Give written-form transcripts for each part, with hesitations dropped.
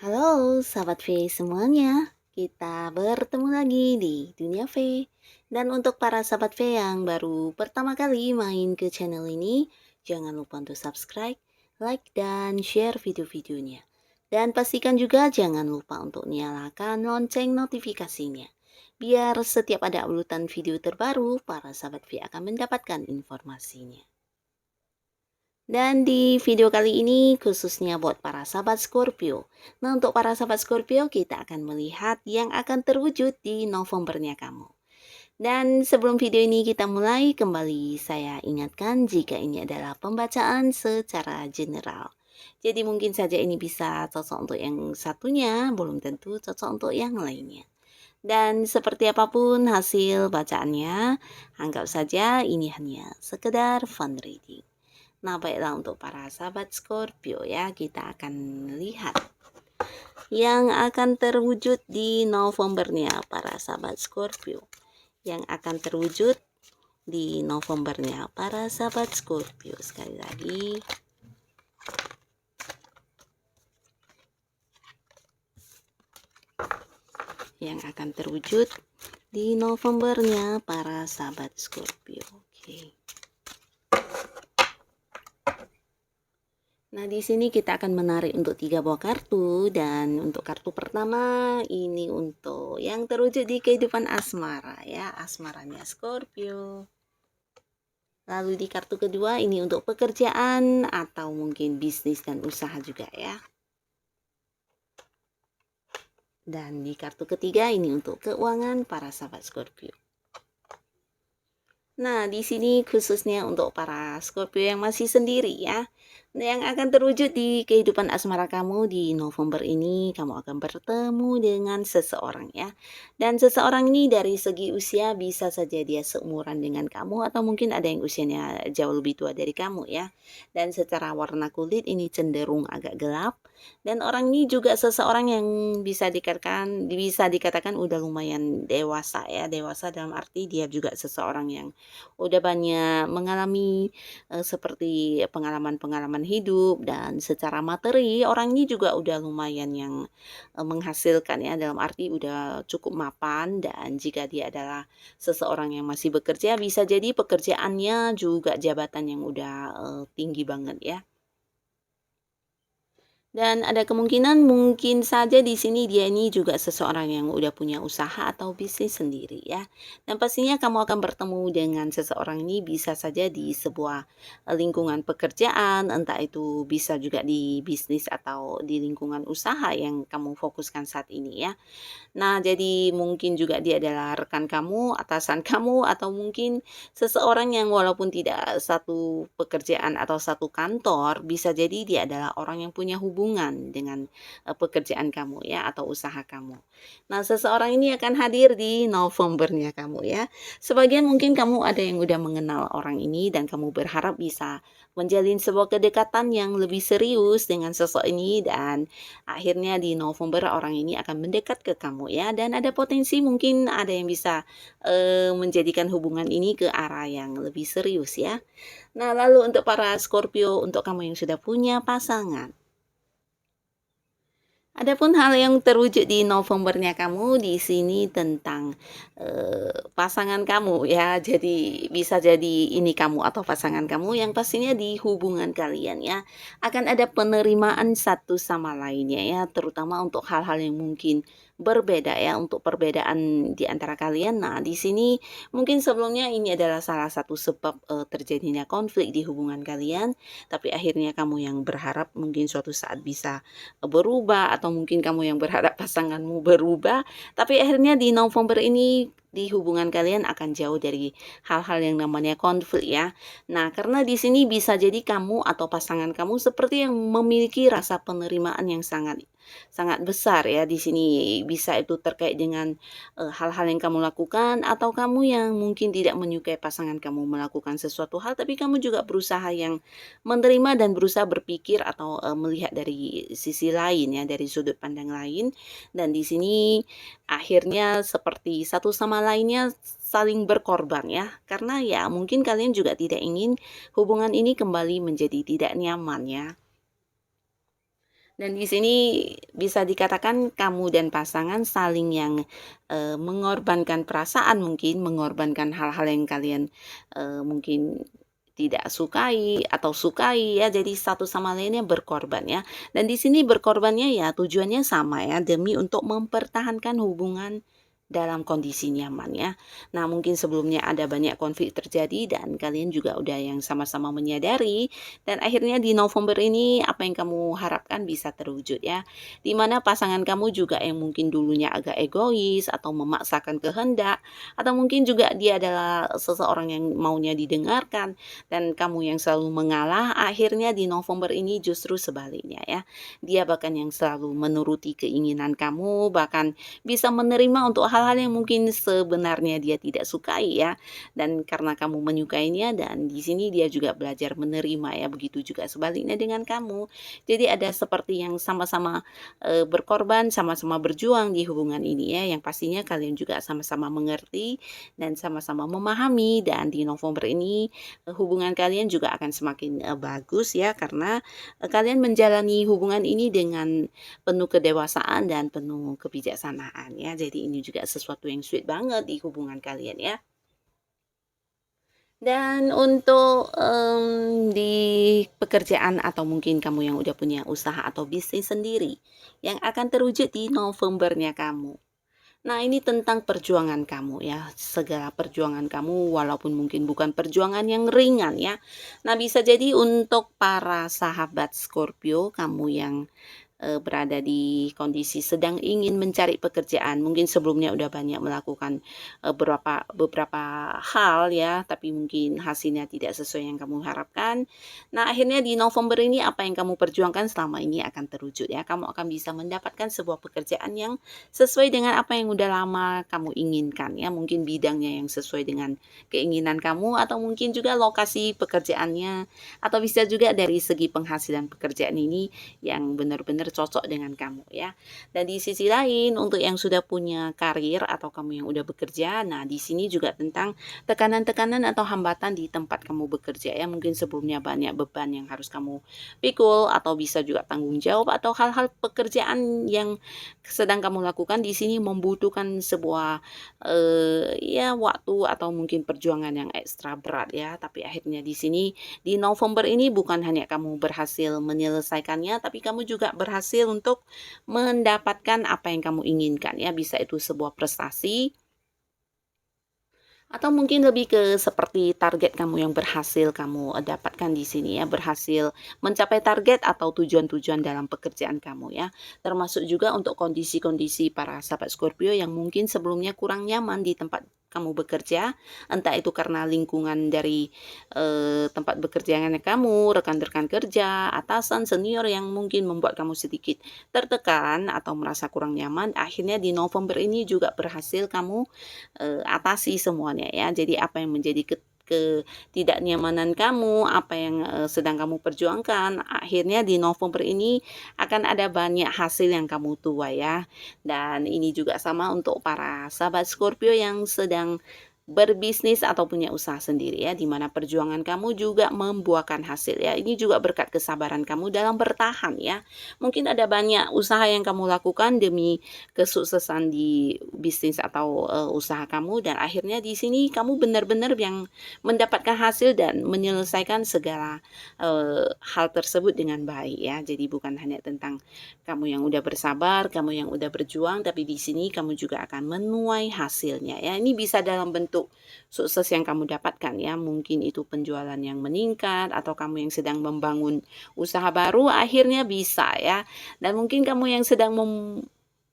Halo sahabat V semuanya, kita bertemu lagi di Dunia V. Dan untuk para sahabat V yang baru pertama kali main ke channel ini, jangan lupa untuk subscribe, like, dan share video-videonya. Dan pastikan juga jangan lupa untuk nyalakan lonceng notifikasinya. Biar setiap ada uploadan video terbaru, para sahabat V akan mendapatkan informasinya. Dan di video kali ini khususnya buat para sahabat Scorpio. Nah, untuk para sahabat Scorpio kita akan melihat yang akan terwujud di Novembernya kamu. Dan sebelum video ini kita mulai, kembali saya ingatkan jika ini adalah pembacaan secara general. Jadi mungkin saja ini bisa cocok untuk yang satunya, belum tentu cocok untuk yang lainnya. Dan seperti apapun hasil bacaannya, anggap saja ini hanya sekedar fun reading. Nah, baiklah untuk para sahabat Scorpio ya, kita akan lihat yang akan terwujud di Novembernya para sahabat Scorpio. Yang akan terwujud di Novembernya para sahabat Scorpio. Sekali lagi. Yang akan terwujud di Novembernya para sahabat Scorpio. Oke. Nah, di sini kita akan menarik untuk 3 buah kartu, dan untuk kartu pertama ini untuk yang terwujud di kehidupan asmara ya, asmaranya Scorpio. Lalu di kartu kedua ini untuk pekerjaan atau mungkin bisnis dan usaha juga ya. Dan di kartu ketiga ini untuk keuangan para sahabat Scorpio. Nah, di sini khususnya untuk para Scorpio yang masih sendiri ya. Yang akan terwujud di kehidupan asmara kamu di November ini, kamu akan bertemu dengan seseorang ya. Dan seseorang ini dari segi usia bisa saja dia seumuran dengan kamu atau mungkin ada yang usianya jauh lebih tua dari kamu ya. Dan secara warna kulit ini cenderung agak gelap. Dan orang ini juga seseorang yang bisa dikatakan udah lumayan dewasa ya. Dewasa dalam arti dia juga seseorang yang udah banyak mengalami seperti pengalaman-pengalaman hidup, dan secara materi orang ini juga udah lumayan yang menghasilkan ya, dalam arti udah cukup mapan. Dan jika dia adalah seseorang yang masih bekerja, bisa jadi pekerjaannya juga jabatan yang udah tinggi banget ya. Dan ada kemungkinan mungkin saja di sini dia ini juga seseorang yang udah punya usaha atau bisnis sendiri ya. Dan pastinya kamu akan bertemu dengan seseorang ini bisa saja di sebuah lingkungan pekerjaan, entah itu bisa juga di bisnis atau di lingkungan usaha yang kamu fokuskan saat ini ya. Nah, jadi mungkin juga dia adalah rekan kamu, atasan kamu, atau mungkin seseorang yang walaupun tidak satu pekerjaan atau satu kantor, bisa jadi dia adalah orang yang punya hubungan dengan pekerjaan kamu ya, atau usaha kamu. Nah, seseorang ini akan hadir di Novembernya kamu ya. Sebagian mungkin kamu ada yang udah mengenal orang ini dan kamu berharap bisa menjalin sebuah kedekatan yang lebih serius dengan sosok ini, dan akhirnya di November orang ini akan mendekat ke kamu ya, dan ada potensi mungkin ada yang bisa menjadikan hubungan ini ke arah yang lebih serius ya. Nah, lalu untuk para Scorpio, untuk kamu yang sudah punya pasangan, adapun hal yang terwujud di Novembernya kamu di sini tentang pasangan kamu ya. Jadi bisa jadi ini kamu atau pasangan kamu yang pastinya di hubungan kalian ya akan ada penerimaan satu sama lainnya ya, terutama untuk hal-hal yang mungkin berbeda ya, untuk perbedaan di antara kalian. Nah, di sini mungkin sebelumnya ini adalah salah satu sebab terjadinya konflik di hubungan kalian, tapi akhirnya kamu yang berharap mungkin suatu saat bisa berubah, atau mungkin kamu yang berharap pasanganmu berubah, tapi akhirnya di November ini di hubungan kalian akan jauh dari hal-hal yang namanya konflik ya. Nah, karena di sini bisa jadi kamu atau pasangan kamu seperti yang memiliki rasa penerimaan yang sangat sangat besar ya. Di sini bisa itu terkait dengan hal-hal yang kamu lakukan, atau kamu yang mungkin tidak menyukai pasangan kamu melakukan sesuatu hal, tapi kamu juga berusaha yang menerima dan berusaha berpikir atau melihat dari sisi lain ya, dari sudut pandang lain. Dan di sini akhirnya seperti satu sama lainnya saling berkorban ya, karena ya mungkin kalian juga tidak ingin hubungan ini kembali menjadi tidak nyaman ya. Dan di sini bisa dikatakan kamu dan pasangan saling yang, mengorbankan perasaan mungkin, mengorbankan hal-hal yang kalian, mungkin tidak sukai atau sukai ya, jadi satu sama lainnya berkorban ya. Dan di sini berkorbannya ya tujuannya sama ya, demi untuk mempertahankan hubungan dalam kondisi nyaman ya. Nah, mungkin sebelumnya ada banyak konflik terjadi dan kalian juga udah yang sama-sama menyadari dan akhirnya di November ini apa yang kamu harapkan bisa terwujud ya. Di mana pasangan kamu juga yang mungkin dulunya agak egois atau memaksakan kehendak atau mungkin juga dia adalah seseorang yang maunya didengarkan dan kamu yang selalu mengalah, akhirnya di November ini justru sebaliknya ya. Dia bahkan yang selalu menuruti keinginan kamu, bahkan bisa menerima untuk hal-hal yang mungkin sebenarnya dia tidak sukai ya. Dan karena kamu menyukainya dan di sini dia juga belajar menerima ya. Begitu juga sebaliknya dengan kamu. Jadi ada seperti yang sama-sama berkorban, sama-sama berjuang di hubungan ini ya. Yang pastinya kalian juga sama-sama mengerti dan sama-sama memahami dan di November ini hubungan kalian juga akan semakin bagus ya karena kalian menjalani hubungan ini dengan penuh kedewasaan dan penuh kebijaksanaan ya. Jadi ini juga sesuatu yang sweet banget di hubungan kalian ya. Dan untuk, di pekerjaan atau mungkin kamu yang udah punya usaha atau bisnis sendiri, yang akan terwujud di Novembernya kamu. Nah, ini tentang perjuangan kamu ya, segala perjuangan kamu walaupun mungkin bukan perjuangan yang ringan ya. Nah, bisa jadi untuk para sahabat Scorpio, kamu yang berada di kondisi sedang ingin mencari pekerjaan, mungkin sebelumnya udah banyak melakukan, beberapa hal ya, tapi mungkin hasilnya tidak sesuai yang kamu harapkan. Nah, akhirnya di November ini apa yang kamu perjuangkan selama ini akan terwujud ya. Kamu akan bisa mendapatkan sebuah pekerjaan yang sesuai dengan apa yang udah lama kamu inginkan ya, mungkin bidangnya yang sesuai dengan keinginan kamu atau mungkin juga lokasi pekerjaannya, atau bisa juga dari segi penghasilan pekerjaan ini yang benar-benar cocok dengan kamu ya. Dan di sisi lain untuk yang sudah punya karir atau kamu yang udah bekerja, nah di sini juga tentang tekanan-tekanan atau hambatan di tempat kamu bekerja ya. Mungkin sebelumnya banyak beban yang harus kamu pikul atau bisa juga tanggung jawab atau hal-hal pekerjaan yang sedang kamu lakukan di sini membutuhkan sebuah ya waktu atau mungkin perjuangan yang ekstra berat ya. Tapi akhirnya di sini di November ini bukan hanya kamu berhasil menyelesaikannya, tapi kamu juga berhasil untuk mendapatkan apa yang kamu inginkan ya. Bisa itu sebuah prestasi atau mungkin lebih ke seperti target kamu yang berhasil kamu dapatkan di sini ya, berhasil mencapai target atau tujuan-tujuan dalam pekerjaan kamu ya. Termasuk juga untuk kondisi-kondisi para sahabat Scorpio yang mungkin sebelumnya kurang nyaman di tempat kamu bekerja, entah itu karena lingkungan dari tempat bekerjanya kamu, rekan-rekan kerja, atasan, senior yang mungkin membuat kamu sedikit tertekan atau merasa kurang nyaman. Akhirnya di November ini juga berhasil kamu atasi semuanya ya. Jadi apa yang menjadi ketidaknyamanan kamu, apa yang sedang kamu perjuangkan, akhirnya di November ini akan ada banyak hasil yang kamu tuai ya. Dan ini juga sama untuk para sahabat Scorpio yang sedang berbisnis atau punya usaha sendiri ya, di mana perjuangan kamu juga membuahkan hasil ya. Ini juga berkat kesabaran kamu dalam bertahan ya. Mungkin ada banyak usaha yang kamu lakukan demi kesuksesan di bisnis atau usaha kamu dan akhirnya di sini kamu benar-benar yang mendapatkan hasil dan menyelesaikan segala hal tersebut dengan baik ya. Jadi bukan hanya tentang kamu yang udah bersabar, kamu yang udah berjuang, tapi di sini kamu juga akan menuai hasilnya ya. Ini bisa dalam bentuk sukses yang kamu dapatkan ya. Mungkin itu penjualan yang meningkat atau kamu yang sedang membangun usaha baru akhirnya bisa ya. Dan mungkin kamu yang sedang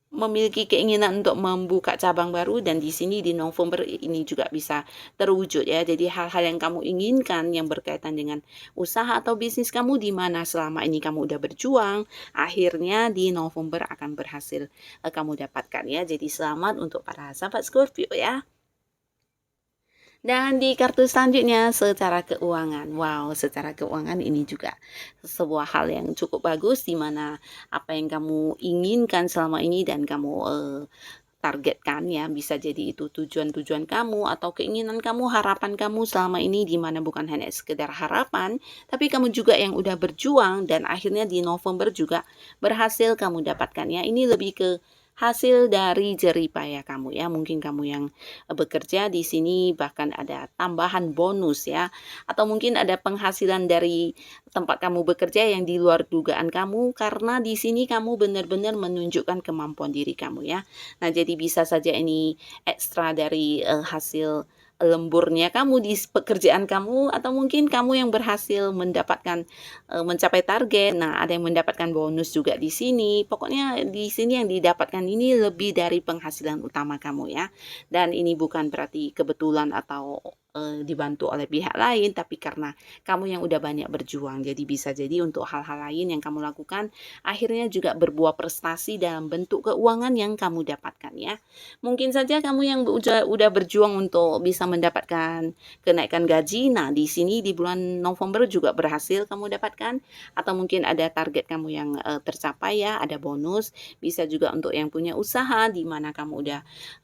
memiliki keinginan untuk membuka cabang baru dan di sini di November ini juga bisa terwujud ya. Jadi hal-hal yang kamu inginkan yang berkaitan dengan usaha atau bisnis kamu di mana selama ini kamu udah berjuang, akhirnya di November akan berhasil kamu dapatkan ya. Jadi selamat untuk para sahabat Scorpio ya. Dan di kartu selanjutnya secara keuangan. Wow, secara keuangan ini juga sebuah hal yang cukup bagus di mana apa yang kamu inginkan selama ini dan kamu targetkan ya. Bisa jadi itu tujuan-tujuan kamu atau keinginan kamu, harapan kamu selama ini di mana bukan hanya sekedar harapan, tapi kamu juga yang udah berjuang dan akhirnya di November juga berhasil kamu dapatkan ya. Ini lebih ke hasil dari jerih payah kamu ya. Mungkin kamu yang bekerja di sini bahkan ada tambahan bonus ya, atau mungkin ada penghasilan dari tempat kamu bekerja yang di luar dugaan kamu karena di sini kamu benar-benar menunjukkan kemampuan diri kamu ya. Nah, jadi bisa saja ini ekstra dari hasil lemburnya kamu di pekerjaan kamu atau mungkin kamu yang berhasil mendapatkan mencapai target. Nah, ada yang mendapatkan bonus juga di sini. Pokoknya di sini yang didapatkan ini lebih dari penghasilan utama kamu ya. Dan ini bukan berarti kebetulan atau dibantu oleh pihak lain, tapi karena kamu yang udah banyak berjuang. Jadi bisa jadi untuk hal-hal lain yang kamu lakukan akhirnya juga berbuah prestasi dalam bentuk keuangan yang kamu dapatkan ya. Mungkin saja kamu yang udah berjuang untuk bisa mendapatkan kenaikan gaji. Nah, di sini di bulan November juga berhasil kamu dapatkan, atau mungkin ada target kamu yang tercapai ya, ada bonus. Bisa juga untuk yang punya usaha di mana kamu udah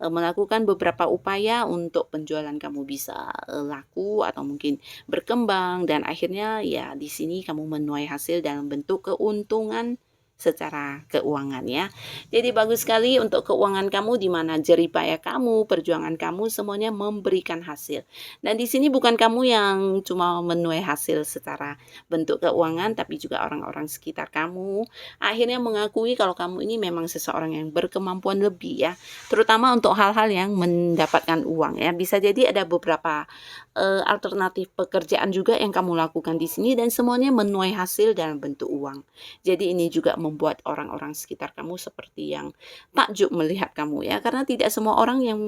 melakukan beberapa upaya untuk penjualan kamu bisa laku atau mungkin berkembang dan akhirnya ya di sini kamu menuai hasil dalam bentuk keuntungan secara keuangan ya. Jadi bagus sekali untuk keuangan kamu di mana jerih payah kamu, perjuangan kamu semuanya memberikan hasil. Dan di sini bukan kamu yang cuma menuai hasil secara bentuk keuangan, tapi juga orang-orang sekitar kamu akhirnya mengakui kalau kamu ini memang seseorang yang berkemampuan lebih ya, terutama untuk hal-hal yang mendapatkan uang ya. Bisa jadi ada beberapa alternatif pekerjaan juga yang kamu lakukan di sini dan semuanya menuai hasil dalam bentuk uang. Jadi ini juga membuat orang-orang sekitar kamu seperti yang takjub melihat kamu ya, karena tidak semua orang yang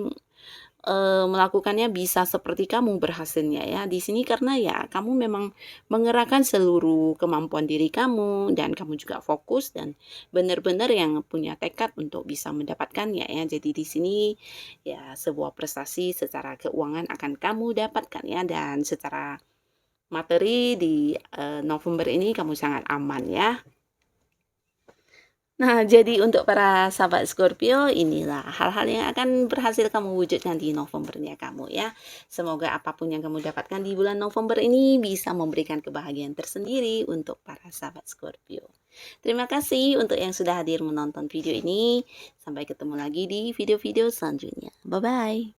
melakukannya bisa seperti kamu berhasilnya ya di sini karena ya kamu memang mengerahkan seluruh kemampuan diri kamu dan kamu juga fokus dan benar-benar yang punya tekad untuk bisa mendapatkannya ya. Jadi di sini ya sebuah prestasi secara keuangan akan kamu dapatkan ya, dan secara materi di November ini kamu sangat aman ya. Nah, jadi untuk para sahabat Scorpio, inilah hal-hal yang akan berhasil kamu wujudkan di Novembernya kamu ya. Semoga apapun yang kamu dapatkan di bulan November ini bisa memberikan kebahagiaan tersendiri untuk para sahabat Scorpio. Terima kasih untuk yang sudah hadir menonton video ini. Sampai ketemu lagi di video-video selanjutnya. Bye-bye.